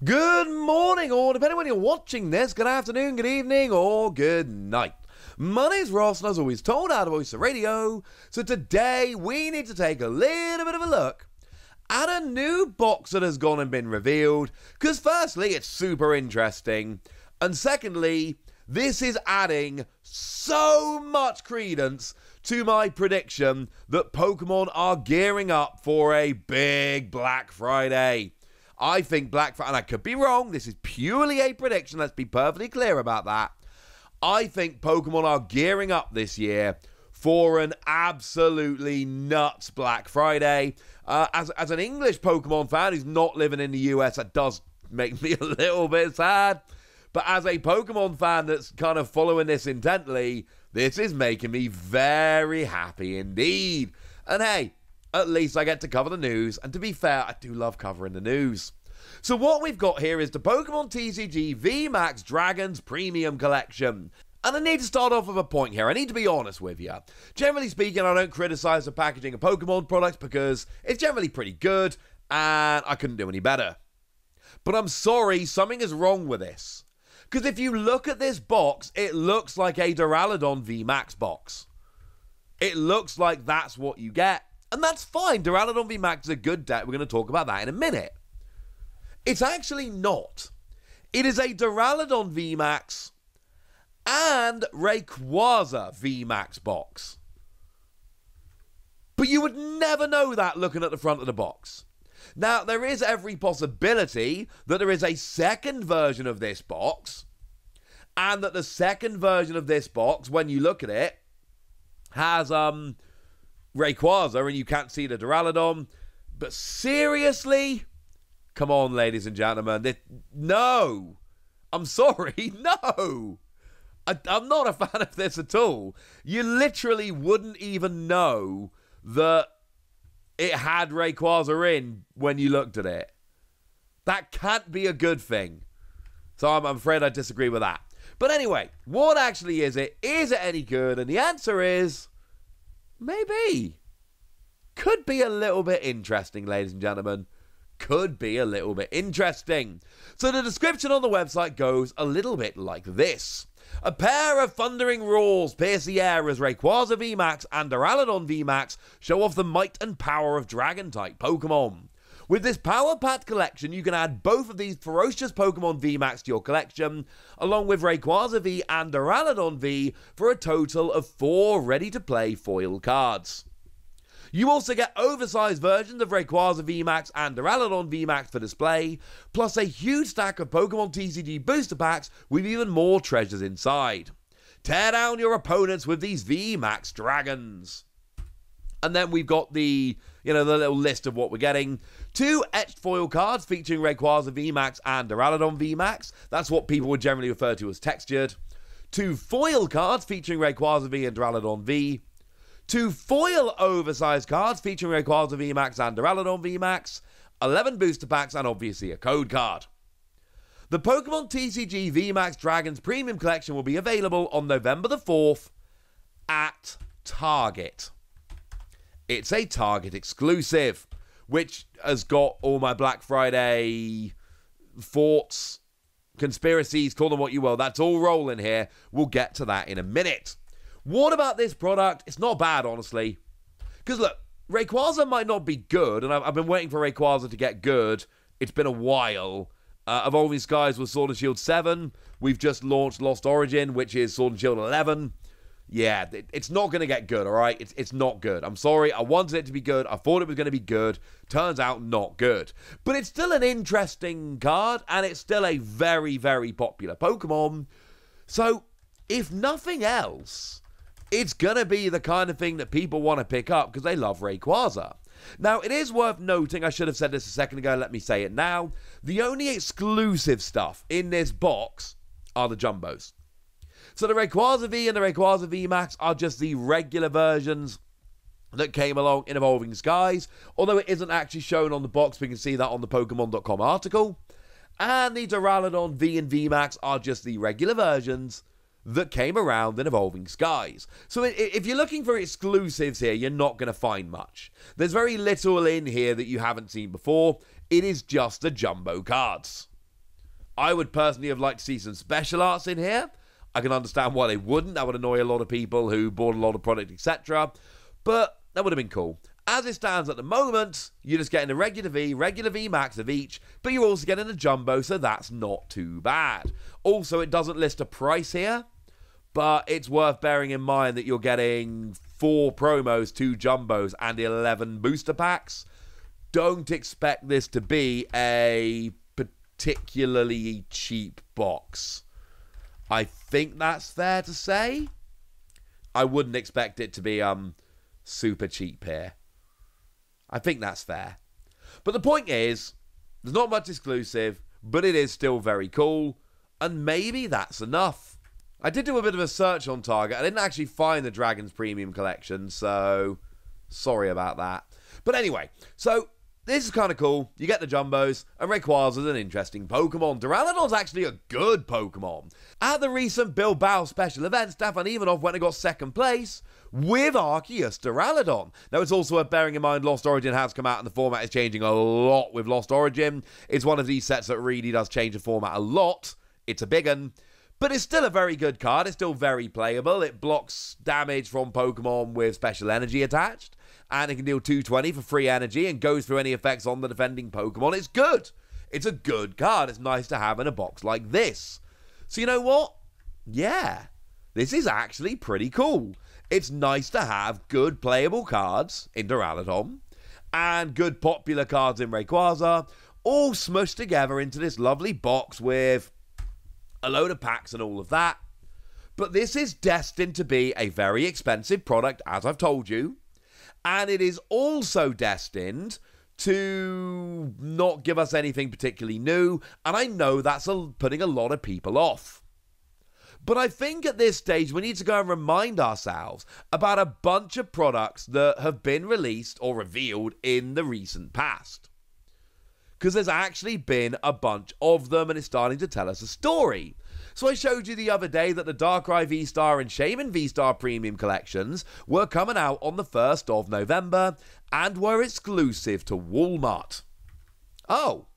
Good morning, or depending when you're watching this, good afternoon, good evening, or good night. My name's Ross, and as always, told out of Oyster Radio. So today, we need to take a little bit of a look at a new box that has gone and been revealed. Because firstly, it's super interesting. And secondly, this is adding so much credence to my prediction that Pokemon are gearing up for a big Black Friday. I think Black Friday, and I could be wrong, this is purely a prediction, let's be perfectly clear about that. I think Pokemon are gearing up this year for an absolutely nuts Black Friday. As an English Pokemon fan who's not living in the US, that does make me a little bit sad. But as a Pokemon fan that's kind of following this intently, this is making me very happy indeed. And hey, at least I get to cover the news, and to be fair, I do love covering the news. So what we've got here is the Pokemon TCG VMAX Dragons Premium Collection. And I need to start off with a point here. I need to be honest with you. Generally speaking, I don't criticize the packaging of Pokemon products because it's generally pretty good, and I couldn't do any better. But I'm sorry, something is wrong with this. Because if you look at this box, it looks like a Duraludon VMAX box. It looks like that's what you get. And that's fine. Duraludon VMAX is a good deck. We're going to talk about that in a minute. It's actually not. It is a Duraludon VMAX and Rayquaza VMAX box. But you would never know that looking at the front of the box. Now, there is every possibility that there is a second version of this box, and that the second version of this box, when you look at it, has Rayquaza, and you can't see the Duraludon. But seriously? Come on, ladies and gentlemen. No! I'm sorry, no! I'm not a fan of this at all. You literally wouldn't even know that it had Rayquaza in when you looked at it. That can't be a good thing. So I'm afraid I disagree with that. But anyway, what actually is it? Is it any good? And the answer is maybe. Could be a little bit interesting, ladies and gentlemen. Could be a little bit interesting. So the description on the website goes a little bit like this. A pair of thundering roars pierce the air as Rayquaza VMAX and Duraludon VMAX show off the might and power of Dragon-type Pokemon. With this power-packed collection, you can add both of these ferocious Pokemon VMAX to your collection, along with Rayquaza V and Duraludon V, for a total of 4 ready-to-play foil cards. You also get oversized versions of Rayquaza VMAX and Duraludon VMAX for display, plus a huge stack of Pokemon TCG booster packs with even more treasures inside. Tear down your opponents with these VMAX dragons. And then we've got the little list of what we're getting. 2 etched foil cards featuring Rayquaza VMAX and Duraludon VMAX. That's what people would generally refer to as textured. 2 foil cards featuring Rayquaza V and Duraludon V. 2 foil oversized cards featuring Rayquaza VMAX and Duraludon VMAX, 11 booster packs, and obviously a code card. The Pokemon TCG VMAX Dragons Premium Collection will be available on November the 4th at Target. It's a Target exclusive, which has got all my Black Friday thoughts, conspiracies, call them what you will. That's all rolling here. We'll get to that in a minute. What about this product? It's not bad, honestly. Because look, Rayquaza might not be good, and I've been waiting for Rayquaza to get good. It's been a while. Evolving Skies was Sword and Shield 7. We've just launched Lost Origin, which is Sword and Shield 11. Yeah, it's not going to get good, all right? It's not good. I'm sorry. I wanted it to be good. I thought it was going to be good. Turns out not good. But it's still an interesting card, and it's still a very, very popular Pokemon. So, if nothing else, it's going to be the kind of thing that people want to pick up because they love Rayquaza. Now, it is worth noting, I should have said this a second ago, let me say it now, the only exclusive stuff in this box are the Jumbos. So the Rayquaza V and the Rayquaza VMAX are just the regular versions that came along in Evolving Skies, although it isn't actually shown on the box. We can see that on the Pokemon.com article. And the Duraludon V and VMAX are just the regular versions that came around in Evolving Skies. So if you're looking for exclusives here, you're not going to find much. There's very little in here that you haven't seen before. It is just the jumbo cards. I would personally have liked to see some special arts in here. I can understand why they wouldn't. That would annoy a lot of people who bought a lot of product, etc. But that would have been cool. As it stands at the moment, you're just getting a regular V Max of each, but you're also getting a Jumbo, so that's not too bad. Also, it doesn't list a price here, but it's worth bearing in mind that you're getting 4 promos, 2 Jumbos, and 11 booster packs. Don't expect this to be a particularly cheap box. I think that's fair to say. I wouldn't expect it to be super cheap here. I think that's fair. But the point is, there's not much exclusive, but it is still very cool, and maybe that's enough. I did do a bit of a search on Target. I didn't actually find the Dragons Premium Collection, so sorry about that. But anyway, so this is kind of cool. You get the Jumbos, and Rayquaza's an interesting Pokemon. Duraludon's actually a good Pokemon. At the recent Bilbao special event, Stefan Ivanov went and got second place with Arceus Duraludon. Now, it's also worth bearing in mind Lost Origin has come out, and the format is changing a lot with Lost Origin. It's one of these sets that really does change the format a lot. It's a big one. But it's still a very good card. It's still very playable. It blocks damage from Pokemon with special energy attached. And it can deal 220 for free energy and goes through any effects on the defending Pokemon. It's good. It's a good card. It's nice to have in a box like this. So you know what? Yeah, this is actually pretty cool. It's nice to have good playable cards in Duraludon and good popular cards in Rayquaza all smushed together into this lovely box with a load of packs and all of that. But this is destined to be a very expensive product, as I've told you. And it is also destined to not give us anything particularly new. And I know that's putting a lot of people off. But I think at this stage we need to go and remind ourselves about a bunch of products that have been released or revealed in the recent past. Because there's actually been a bunch of them and it's starting to tell us a story. So I showed you the other day that the Darkrai V-Star and Shaman V-Star Premium Collections were coming out on the 1st of November and were exclusive to Walmart. Oh.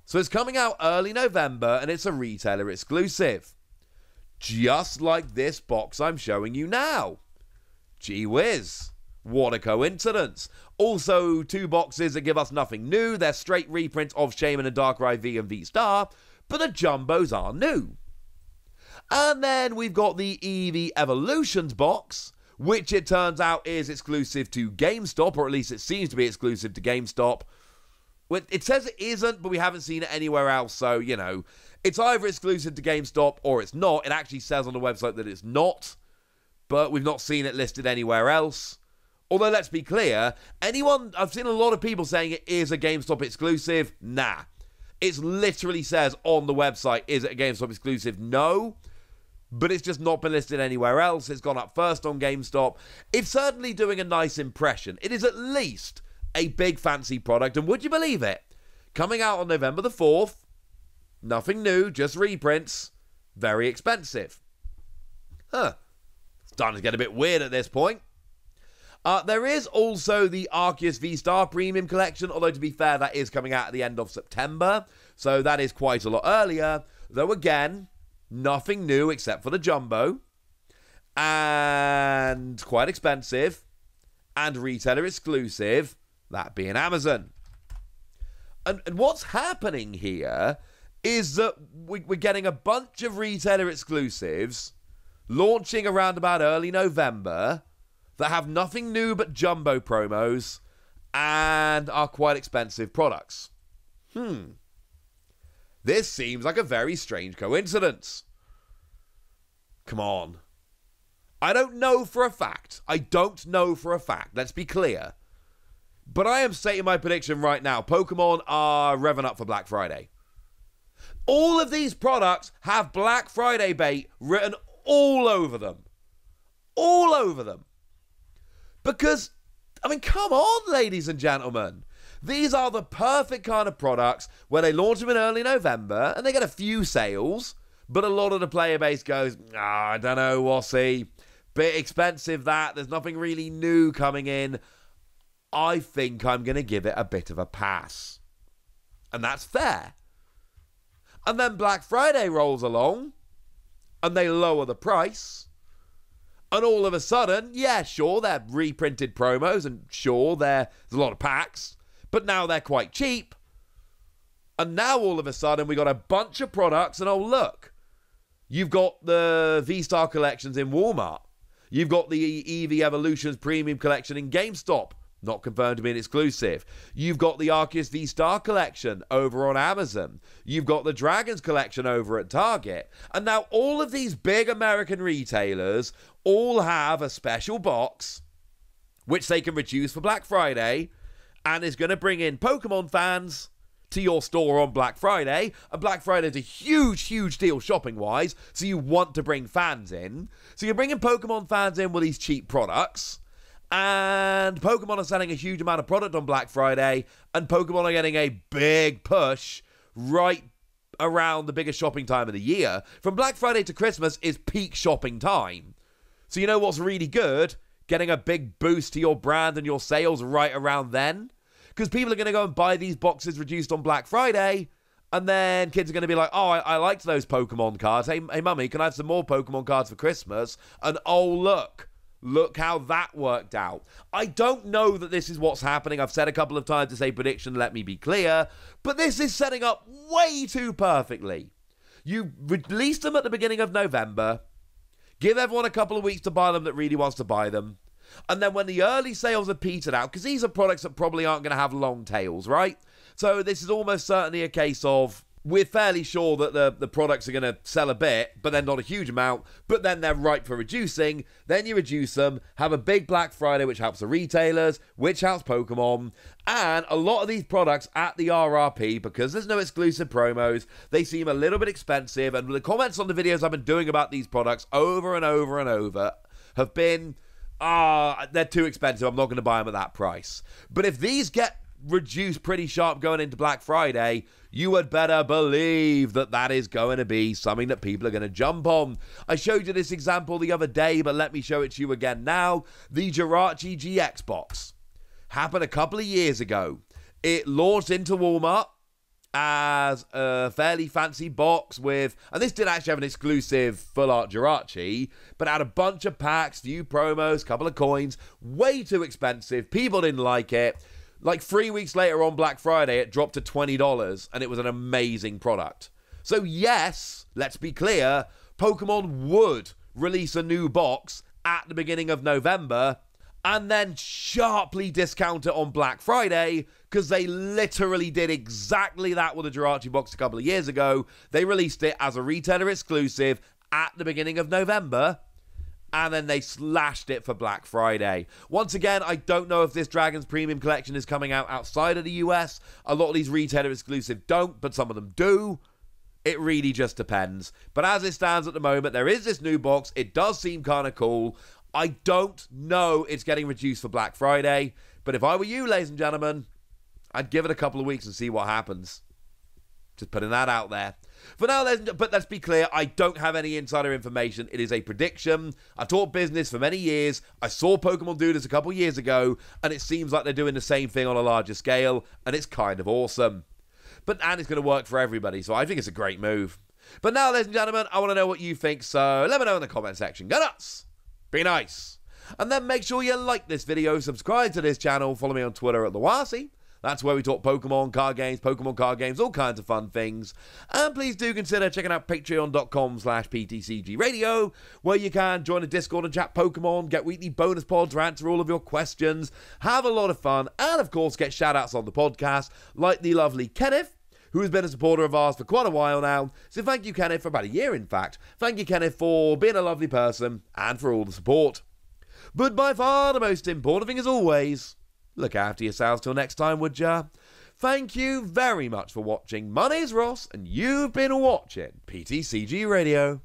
So it's coming out early November and it's a retailer exclusive. Just like this box I'm showing you now. Gee whiz. What a coincidence. Also, 2 boxes that give us nothing new. They're straight reprints of Shaman and Darkrai V and V-Star, but the Jumbos are new. And then we've got the Eevee Evolutions box, which it turns out is exclusive to GameStop, or at least it seems to be exclusive to GameStop. It says it isn't, but we haven't seen it anywhere else, so, you know, it's either exclusive to GameStop or it's not. It actually says on the website that it's not, but we've not seen it listed anywhere else. Although, let's be clear, I've seen a lot of people saying it is a GameStop exclusive. Nah. It literally says on the website, is it a GameStop exclusive? No. But it's just not been listed anywhere else. It's gone up first on GameStop. It's certainly doing a nice impression. It is at least a big fancy product. And would you believe it? Coming out on November the 4th. Nothing new, just reprints. Very expensive. Huh. It's starting to get a bit weird at this point. There is also the Arceus V-Star Premium Collection, although to be fair, that is coming out at the end of September, so that is quite a lot earlier, though again, nothing new except for the Jumbo, and quite expensive, and retailer exclusive, that being Amazon. And what's happening here is that we're getting a bunch of retailer exclusives launching around about early November that have nothing new but Jumbo promos and are quite expensive products. This seems like a very strange coincidence. Come on. I don't know for a fact. Let's be clear. But I am stating my prediction right now. Pokemon are revving up for Black Friday. All of these products have Black Friday bait written all over them. All over them. Because, I mean, come on, ladies and gentlemen. These are the perfect kind of products where they launch them in early November and they get a few sales, but a lot of the player base goes, I don't know, we'll see. Bit expensive that. There's nothing really new coming in. I think I'm going to give it a bit of a pass. And that's fair. And then Black Friday rolls along and they lower the price. And all of a sudden, yeah, sure, they're reprinted promos and sure, there's a lot of packs, but now they're quite cheap. And now all of a sudden we got a bunch of products and oh look, you've got the V-Star collections in Walmart. You've got the EV Evolutions Premium Collection in GameStop. Not confirmed to be an exclusive. You've got the Arceus V-Star collection over on Amazon. You've got the Dragons collection over at Target. And now all of these big American retailers all have a special box which they can reduce for Black Friday and is going to bring in Pokemon fans to your store on Black Friday. And Black Friday is a huge, huge deal shopping-wise, so you want to bring fans in. So you're bringing Pokemon fans in with these cheap products. And Pokemon are selling a huge amount of product on Black Friday, and Pokemon are getting a big push right around the biggest shopping time of the year. From Black Friday to Christmas is peak shopping time. So you know what's really good? Getting a big boost to your brand and your sales right around then. Because people are going to go and buy these boxes reduced on Black Friday, and then kids are going to be like, oh, I liked those Pokemon cards. Hey, mummy, can I have some more Pokemon cards for Christmas? And oh, look how that worked out. I don't know that this is what's happening. I've said a couple of times it's a prediction, let me be clear. But this is setting up way too perfectly. You release them at the beginning of November. Give everyone a couple of weeks to buy them that really wants to buy them. And then when the early sales are petered out, because these are products that probably aren't going to have long tails, right? So this is almost certainly a case of, we're fairly sure that the products are going to sell a bit, but then not a huge amount, but then they're ripe for reducing. Then you reduce them, have a big Black Friday, which helps the retailers, which helps Pokemon, and a lot of these products at the RRP, because there's no exclusive promos, they seem a little bit expensive, and the comments on the videos I've been doing about these products over and over and over have been, they're too expensive, I'm not going to buy them at that price. But if these get reduced pretty sharp going into Black Friday, you had better believe that that is going to be something that people are going to jump on. I showed you this example the other day, but let me show it to you again now. The Jirachi GX box happened a couple of years ago. It launched into Walmart as a fairly fancy box with, and this did actually have an exclusive full art Jirachi, but had a bunch of packs, few promos, couple of coins, way too expensive. People didn't like it. Like 3 weeks later on Black Friday, it dropped to $20, and it was an amazing product. So yes, let's be clear, Pokemon would release a new box at the beginning of November, and then sharply discount it on Black Friday, because they literally did exactly that with the Jirachi box a couple of years ago. They released it as a retailer exclusive at the beginning of November, and then they slashed it for Black Friday. Once again, I don't know if this Dragons Premium Collection is coming out outside of the US. A lot of these retailer exclusive don't, but some of them do. It really just depends. But as it stands at the moment, there is this new box. It does seem kind of cool. I don't know it's getting reduced for Black Friday, but if I were you, ladies and gentlemen, I'd give it a couple of weeks and see what happens. Just putting that out there. For now, but let's be clear, I don't have any insider information. It is a prediction. I've taught business for many years. I saw Pokemon do this a couple years ago, and it seems like they're doing the same thing on a larger scale, and it's kind of awesome. And it's going to work for everybody, so I think it's a great move. But now, ladies and gentlemen, I want to know what you think, so let me know in the comment section. Go nuts! Be nice! And then make sure you like this video, subscribe to this channel, follow me on Twitter at TheWasi. That's where we talk Pokemon card games, all kinds of fun things. And please do consider checking out patreon.com/PTCGradio, where you can join a Discord and chat Pokemon, get weekly bonus pods, answer all of your questions, have a lot of fun, and of course get shout-outs on the podcast, like the lovely Kenneth, who has been a supporter of ours for quite a while now. So thank you, Kenneth, for about a year, in fact. Thank you, Kenneth, for being a lovely person and for all the support. But by far the most important thing, as always, look after yourselves till next time, would ya? Thank you very much for watching. My name's Ross, and you've been watching PTCG Radio.